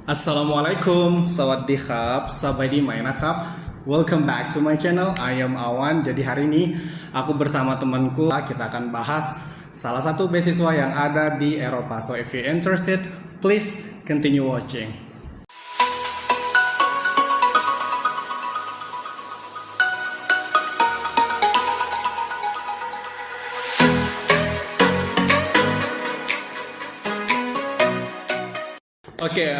Assalamu'alaikuam, Sawaddee Krub, Sawaddee Krub. Welcome back to my channel. I am Awan. Jadi hari ini aku bersama temanku kita akan bahas salah satu beasiswa yang ada di Eropa. So if you're interested, please continue watching. Oke,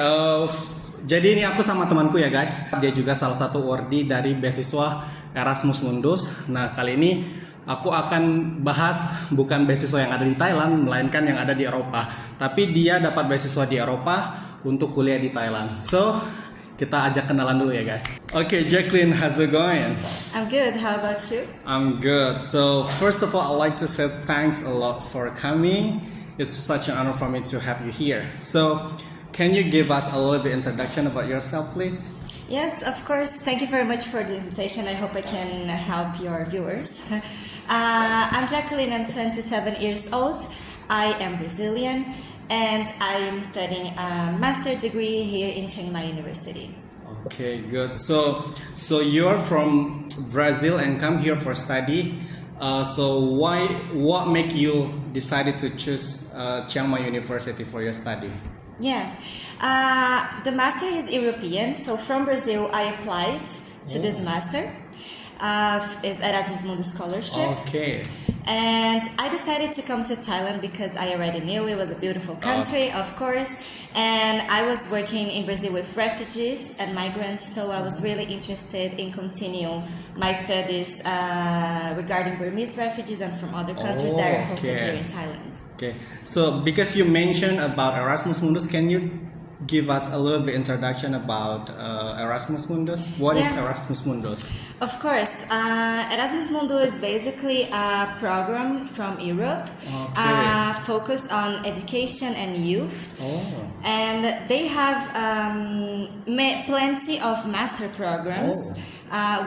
jadi ini aku sama temanku ya guys. Dia juga salah satu awardee dari beasiswa Erasmus Mundus. Nah kali ini aku akan bahas bukan beasiswa yang ada di Thailand, melainkan yang ada di Eropa. Tapi dia dapat beasiswa di Eropa untuk kuliah di Thailand. So kita ajak kenalan dulu ya guys. Oke, Jacqueline, how's it going? I'm good. How about you? I'm good. So first of all, I'd like to say thanks a lot for coming. It's such an honor for me to have you here. So can you give us a little bit introduction about yourself, please? Yes, of course. Thank you very much for the invitation. I hope I can help your viewers. I'm Jacqueline. I'm 27 years old. I am Brazilian, and I'm studying a master's degree here in Chiang Mai University. Okay, good. So you're from Brazil and come here for study. So what make you decided to choose Chiang Mai University for your study? Yeah, the master is European, so from Brazil I applied to this master. Is Erasmus Mundus scholarship. Okay. And I decided to come to Thailand because I already knew it was a beautiful country, of course. And I was working in Brazil with refugees and migrants, so I was really interested in continuing my studies regarding Burmese refugees and from other countries that are hosted here in Thailand. Okay. So because you mentioned about Erasmus Mundus, can you give us a little bit introduction about Erasmus Mundus? What is Erasmus Mundus? Of course. Erasmus Mundus is basically a program from Europe focused on education and youth. And they have plenty of master programs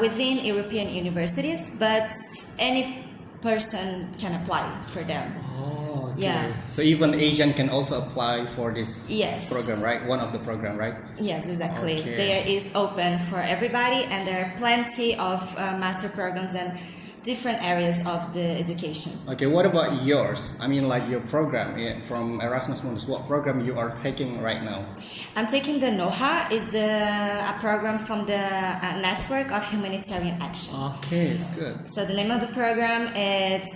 within European universities, but any person can apply for them. Yeah. So even Asian can also apply for this program, right? One of the program, right? Yes, exactly. There is open for everybody, and there are plenty of master programs and different areas of the education. Okay, what about yours? I mean, like your program from Erasmus Mundus. What program you are taking right now? I'm taking the NOHA. Is a program from the Network of Humanitarian Action. Okay, it's good. So the name of the program is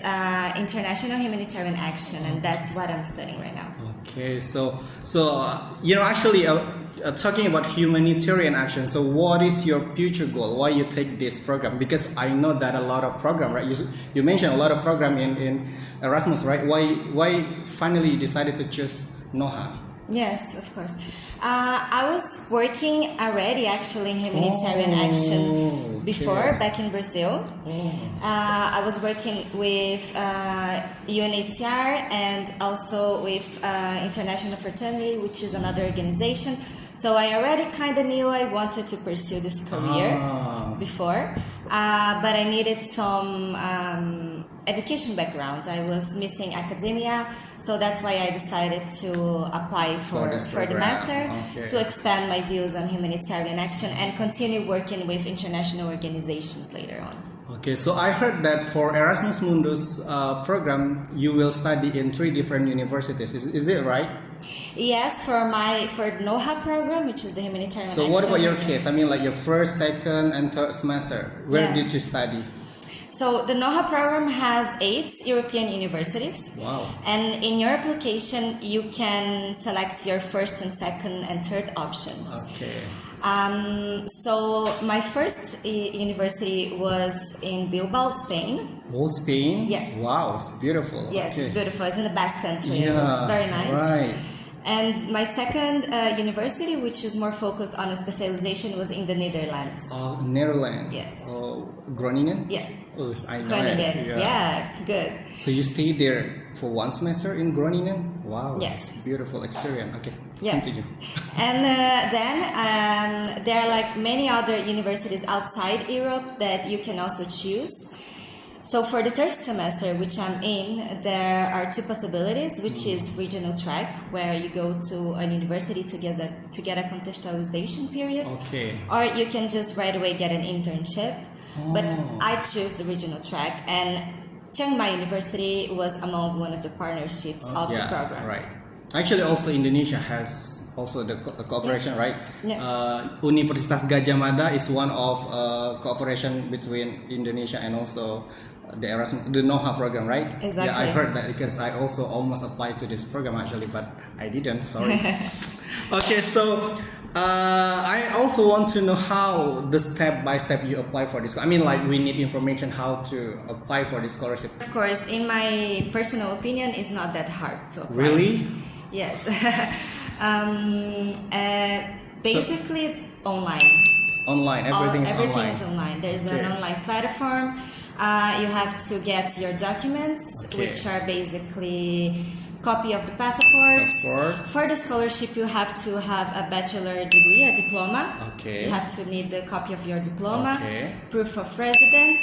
International Humanitarian Action, and that's what I'm studying right now. Okay, so actually. Talking about humanitarian action, so what is your future goal? Why you take this program? Because I know that a lot of program, right? You mentioned a lot of program in Erasmus, right? Why finally you decided to choose NOHA? Yes, of course. I was working already actually in humanitarian action before, back in Brazil. I was working with UNHCR and also with International Fraternity, which is another organization. So I already kind of knew I wanted to pursue this career before, but I needed some education background. I was missing academia, so that's why I decided to apply for the master to expand my views on humanitarian action and continue working with international organizations later on. Okay, so I heard that for Erasmus Mundus program, you will study in 3 different universities. Is it right? Yes, for NOHA program, which is the humanitarian action. So what about your case? I mean, like your first, second, and third semester. Where did you study? So the NOHA program has 8 European universities. Wow. And in your application, you can select your first and second and third options. Okay. So my first university was in Bilbao, Spain. Oh, Spain? Yeah. Wow, it's beautiful. Yes, it's beautiful. It's in the Basque Country. Yeah, it's very nice. Right. And my second university, which is more focused on a specialization, was in the Netherlands. Oh, Netherlands. Yes. Oh, Groningen? Yeah. Oh, I know Groningen. it. Yeah, good. So you stayed there for 1 semester in Groningen? Wow. Yes. Beautiful experience. Okay. Yeah. Continue. And then there are like many other universities outside Europe that you can also choose. So for the third semester, which I'm in, there are two possibilities, which is regional track, where you go to a university to get a contextualization period, or you can just right away get an internship. But I chose the regional track, and Chiang Mai University was among one of the partnerships of the program. Right. Actually, also Indonesia has also the cooperation, right? Universitas Gajah Mada is one of cooperation between Indonesia and also the NOHA program, right? Exactly. Yeah, I heard that because I also almost applied to this program actually, but I didn't. Sorry. Okay, so I also want to know how the step by step you apply for this. I mean, like we need information how to apply for this scholarship. Of course, in my personal opinion, it's not that hard to apply. Really? Yes. Basically, it's online. It's online. Everything is online. There's an online platform. You have to get your documents, which are basically copy of the passport. For the scholarship, you have to have a bachelor degree, a diploma. You have to need the copy of your diploma, proof of residence,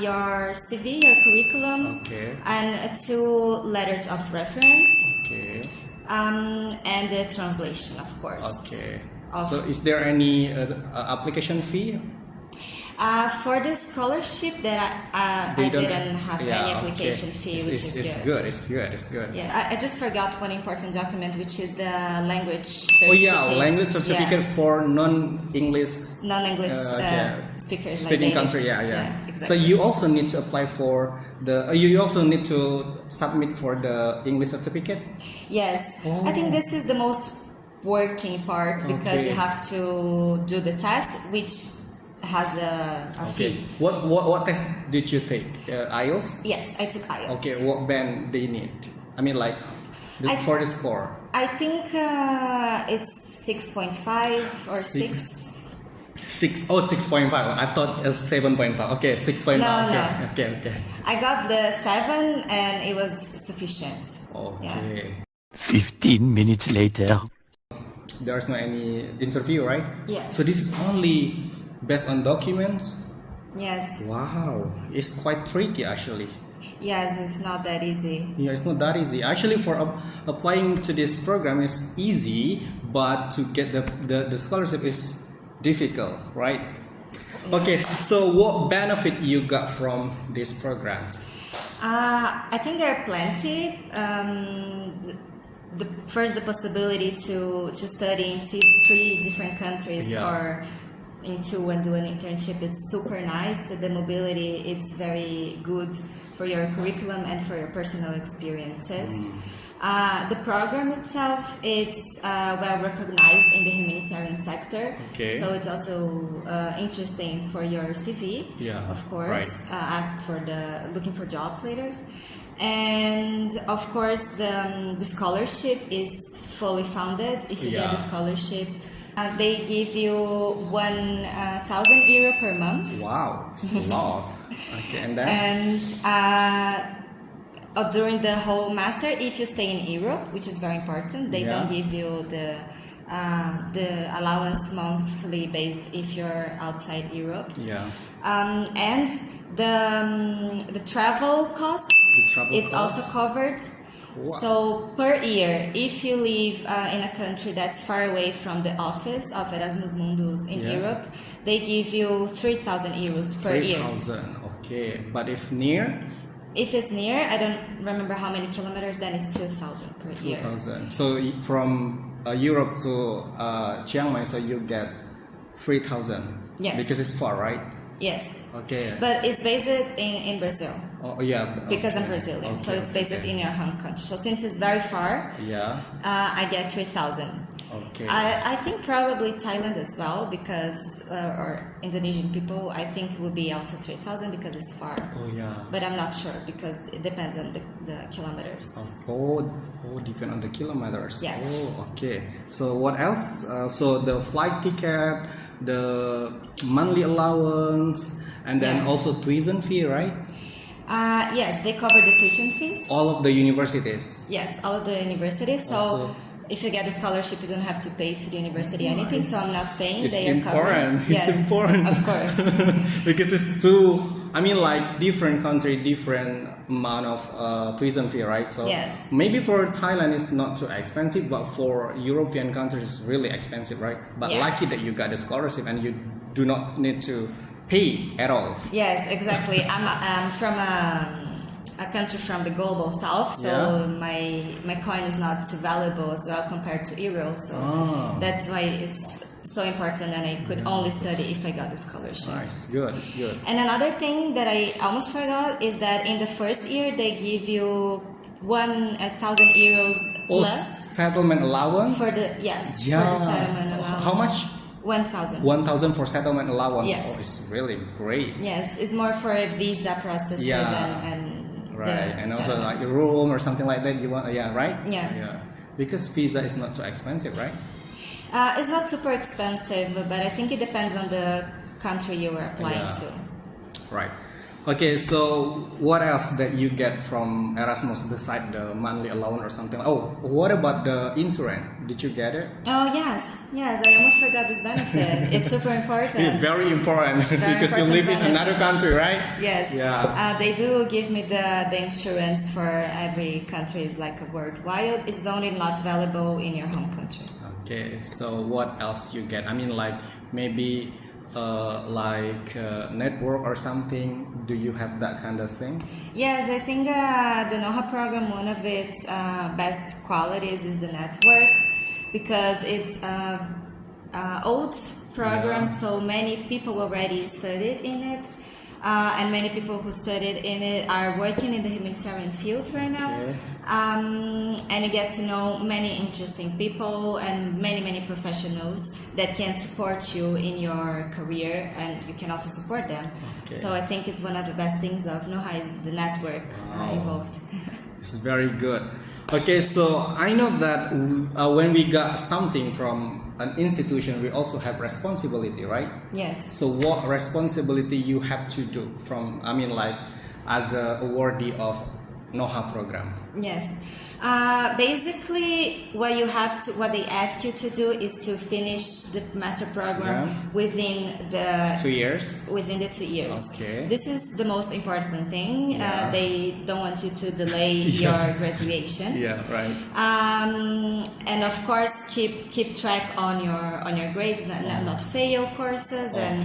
your CV, your curriculum, and 2 letters of reference, and the translation, of course. So is there any application fee? For the scholarship, that I didn't have any application fee, which is good. It's good. Yeah, I just forgot one important document, which is the language certificate. Language certificate for non-English speakers, speaking country. Exactly. So you also need to apply for you also need to submit for the English certificate. Yes, I think this is the most working part because you have to do the test, which has a fee. What test did you take? IELTS? Yes, I took IELTS. Okay, what band they need? I mean, like for the score. I think it's 6.5 or 6. 6.5. I thought it was 7.5. Okay, 6.5. No. Okay. I got the 7 and it was sufficient. Okay. 15 minutes later. There's no any interview, right? Yes. So this is only based on documents? Yes. Wow. It's quite tricky actually. Yes, it's not that easy. Yeah, it's not that easy. Actually, for applying to this program is easy, but to get the scholarship is difficult, right? Okay, so what benefit you got from this program? I think there are plenty. The possibility to study in 3 different countries or in 2 and do an internship, it's super nice. The mobility, it's very good for your curriculum and for your personal experiences. The program itself, it's well recognized in the humanitarian sector, so it's also interesting for your CV, of course, for looking for jobs later. And of course, the scholarship is fully funded. If you get the scholarship, they give you 1,000 euro per month. Wow, it's a lot. Okay, and then? And during the whole master, if you stay in Europe, which is very important, they don't give you the allowance monthly based if you're outside Europe. And the travel costs, it's also covered. Wow. So per year, if you live in a country that's far away from the office of Erasmus Mundus in Europe, they give you 3,000 euros per year. 3,000, okay. But if near? If it's near, I don't remember how many kilometers, then it's 2,000 per year. 2,000. So from Europe to Chiang Mai, so you get 3,000. Yes. Because it's far, right? Yes. Okay. But it's based in Brazil. Oh yeah. Because I'm Brazilian, so it's based in your home country. So since it's very far, I get 3,000. Okay. I think probably Thailand as well, because or Indonesian people, I think it would be also 3,000 because it's far. Oh yeah. But I'm not sure because it depends on the kilometers. Depend on the kilometers. Yeah. Oh, okay. So what else? So the flight ticket, the monthly allowance, and then also tuition fee, right? Yes, they cover the tuition fees. All of the universities. Yes, all of the universities. So also, if you get a scholarship, you don't have to pay to the university anything. So I'm not paying. It's they are important. Covering. It's important. Of course. Because it's too. I mean, like different country, different amount of tuition fee, right? So Yes. maybe for Thailand it's not too expensive, but for European countries it's really expensive, right? But Yes. lucky that you got a scholarship and you do not need to pay at all. Yes, exactly. I'm from a country from the global south, so Yeah. my coin is not too valuable as well compared to euro. So that's why it's so important, and I could only study if I got the scholarship. Nice, good, it's good. And another thing that I almost forgot is that in the first year they give you 1,000 euros Oh, plus settlement allowance? for the Yeah. for the settlement allowance. How much? 1,000. 1,000 for settlement allowance. Yes. Oh, it's really great. Yes, it's more for visa processes Yeah. and Right, the and also settlement. like a room or something like that. You want, yeah, right? Yeah. Because visa is not so expensive, right? It's not super expensive, but I think it depends on the country you were applying Yeah. to. Right. Okay, so what else that you get from Erasmus besides the monthly allowance or something? Oh, what about the insurance? Did you get it? Oh yes, I almost forgot this benefit. It's super important. It's very important because you important live in benefit. another country, right? Yes. Yeah. They do give me the insurance for every country is like a worldwide. It's only not valuable in your home country. Okay, so what else you get? I mean, like maybe network or something. Do you have that kind of thing? Yes, I think the NOHA program, one of its best qualities is the network, because it's old program, Yeah. so many people already studied in it. And many people who studied in it are working in the humanitarian field right now. Okay. And you get to know many interesting people and many professionals that can support you in your career, and you can also support them. Okay. So I think it's one of the best things of NOHA is the network involved. It's very good. Okay, so I know that when we got something from an institution, we also have responsibility, right? Yes. So what responsibility you have to do from, I mean, like as a awardee of NOHA program? Yes. Basically, what they ask you to do is to finish the master program Yeah. within the 2 years? within the 2 years. Okay. This is the most important thing. Yeah. They don't want you to delay Yeah. your graduation. Yeah, right. And of course, keep track on your grades, not fail courses, and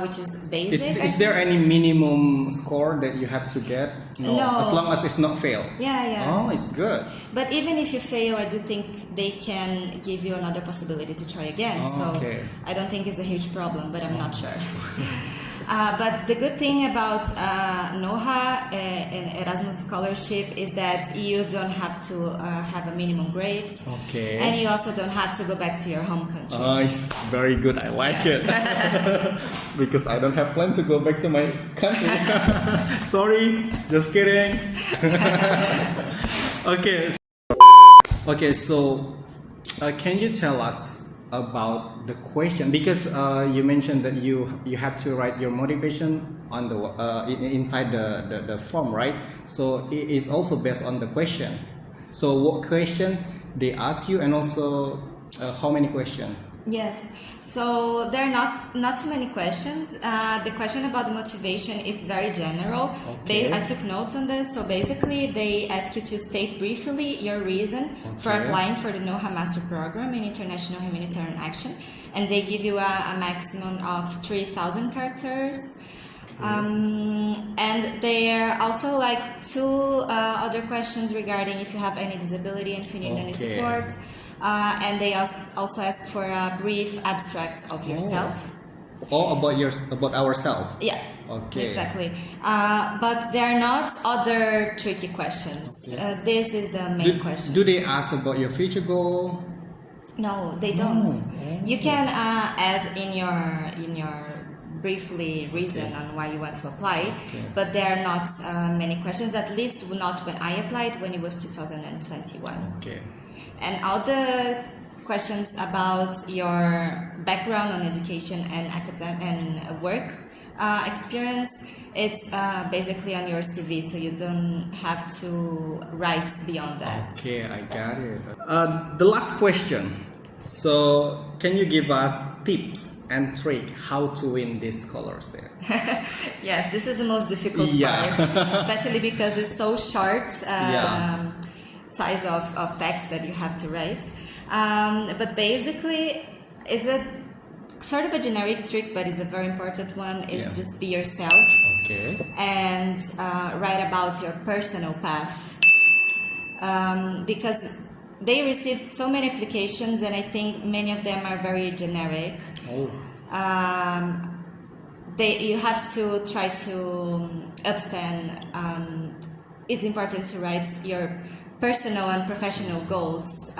which is basic. Is there any minimum score that you have to get? No. As long as it's not fail. Yeah. Oh, it's good. But even if you fail, I do think they can give you another possibility to try again. Oh, so okay. I don't think it's a huge problem, but I'm not sure. But the good thing about NOHA and Erasmus scholarship is that you don't have to have a minimum grade, Okay. and you also don't have to go back to your home country. Oh, it's very good. I like it. Because I don't have plan to go back to my country. Sorry, just kidding. Okay, so can you tell us about the question? Because you mentioned that you have to write your motivation on the inside the form, right? So it is also based on the question. So what question they ask you, and also how many questions? Yes, so there are not too many questions. The question about the motivation, it's very general. Okay. I took notes on this. So basically, they ask you to state briefly your reason for Okay. applying for the NOHA Master Program in International Humanitarian Action, and they give you a maximum of 3,000 characters. And there are also like two other questions regarding if you have any disability and if you need any Okay. support. And they also ask for a brief abstract of yourself. All about ourselves. Yeah. Okay. Exactly. But there are not other tricky questions. This is the main question. Do they ask about your future goal? No, they don't. You can add in your briefly reason on why you want to apply, but there are not many questions. At least not when I applied, when it was 2021. Okay. And all the questions about your background on education and academic and work experience, it's basically on your CV, so you don't have to write beyond that. Okay, I got it. The last question. So, can you give us tips and trick how to win this scholarship. Yes, this is the most difficult Yeah. part, especially because it's so short Yeah. size of text that you have to write. But basically, it's a sort of a generic trick, but it's a very important one. Is Yeah. just be yourself Okay. and write about your personal path. Because they received so many applications, and I think many of them are very generic. Oh. You have to try to abstain. It's important to write your personal and professional goals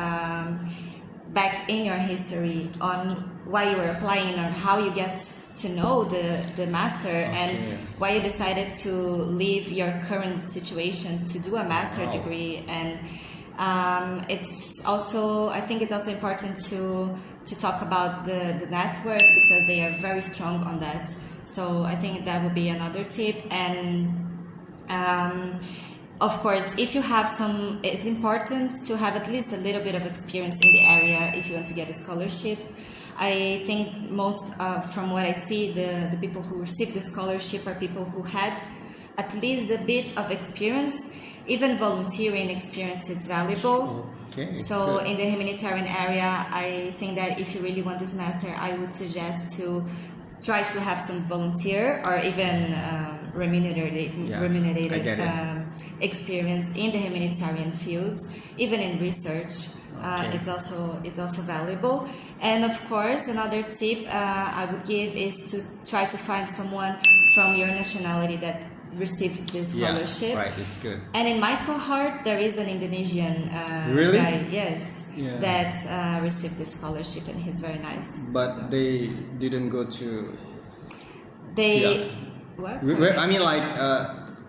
back in your history on why you were applying or how you get to know the master and why you decided to leave your current situation to do a master degree. And it's also, I think it's also important to talk about the network, because they are very strong on that. So I think that would be another tip. And of course, if you have it's important to have at least a little bit of experience in the area if you want to get a scholarship. I think most, from what I see, the people who receive the scholarship are people who had at least a bit of experience. Even volunteering experience is valuable. Okay, So good. in the humanitarian area, I think that if you really want this master, I would suggest to try to have some volunteer or even remunerated I get it. experience in the humanitarian fields, even in research. Okay. It's also valuable. And of course, another tip I would give is to try to find someone from your nationality that received this scholarship. Yeah, right, it's good. And in my cohort, there is an Indonesian Really? guy, yes, Yeah. that received this scholarship, and he's very nice. But they didn't go to. They Yeah. what? I mean, like,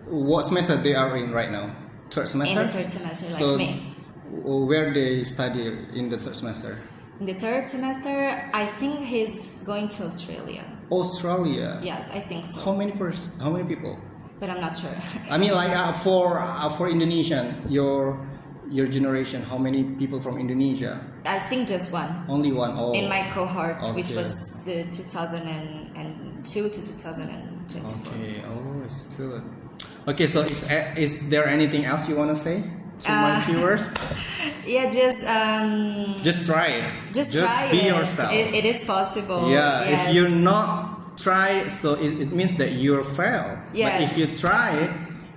what semester they are in right now? Third In semester. the third semester, like So, me. where they study in the third semester? In the third semester, I think he's going to Australia. Australia. Yes, I think so, How many people? but I'm not sure. I mean, like, for Indonesian, your generation, how many people from Indonesia? I think just one. Only one. Oh. In my cohort, which Okay. was the 2002 to 2024. Okay. Oh, it's good. Okay, so is there anything else you want to say to my viewers? Yeah, Just try it. just try be it. yourself. It is possible. Yeah, Yes. if you're not try, so it means that you're fail. But Yes. if you try it,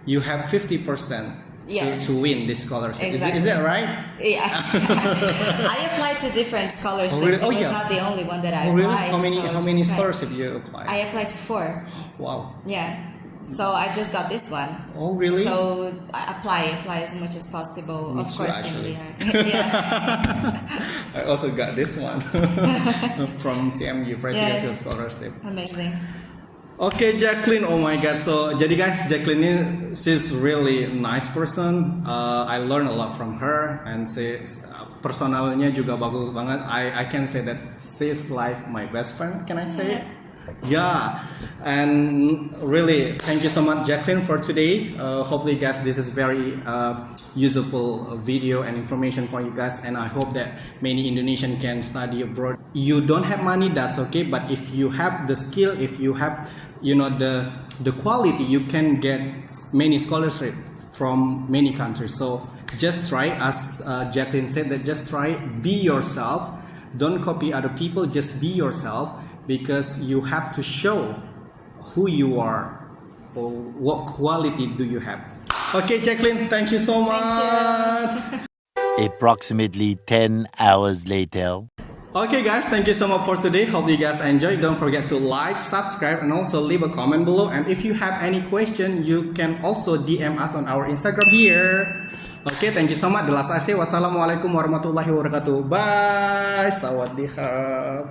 you have 50% Yes. to win this scholarship. Exactly. Is that right? Yeah, I applied to different scholarships. Oh, really? Oh, It was yeah. not the only one that I Oh, really? applied. How so many just try. scholarships you applied? I applied to 4. Wow. Yeah, so I just got this one. Oh, really? So I apply as much as possible. Me Of too, course, actually. yeah, I also got this one from CMU Presidential Yeah. Scholarship. amazing. Okay, Jacqueline. Oh my God. So, jadi guys, Jacqueline ini she's really nice person. I learned a lot from her, and personalnya juga bagus banget. I can say that she's like my best friend. Can I say it? Yeah, and really, thank you so much, Jacqueline, for today. Hopefully, guys, this is very useful video and information for you guys, and I hope that many Indonesian can study abroad. You don't have money, that's okay, but if you have the skill, if you have, the quality, you can get many scholarship from many countries. So just try, as Jacqueline said, that just try, be yourself. Don't copy other people, just be yourself, because you have to show who you are or what quality do you have. Okay, Jacqueline, thank you so much. Approximately 10 hours later. Okay guys, thank you so much for today. Hope you guys enjoyed. Don't forget to like, subscribe, and also leave a comment below. And if you have any question, you can also DM us on our Instagram here. Okay, thank you so much. The last I say, wassalamualaikum warahmatullahi wabarakatuh. Bye. Sawaddee Krub.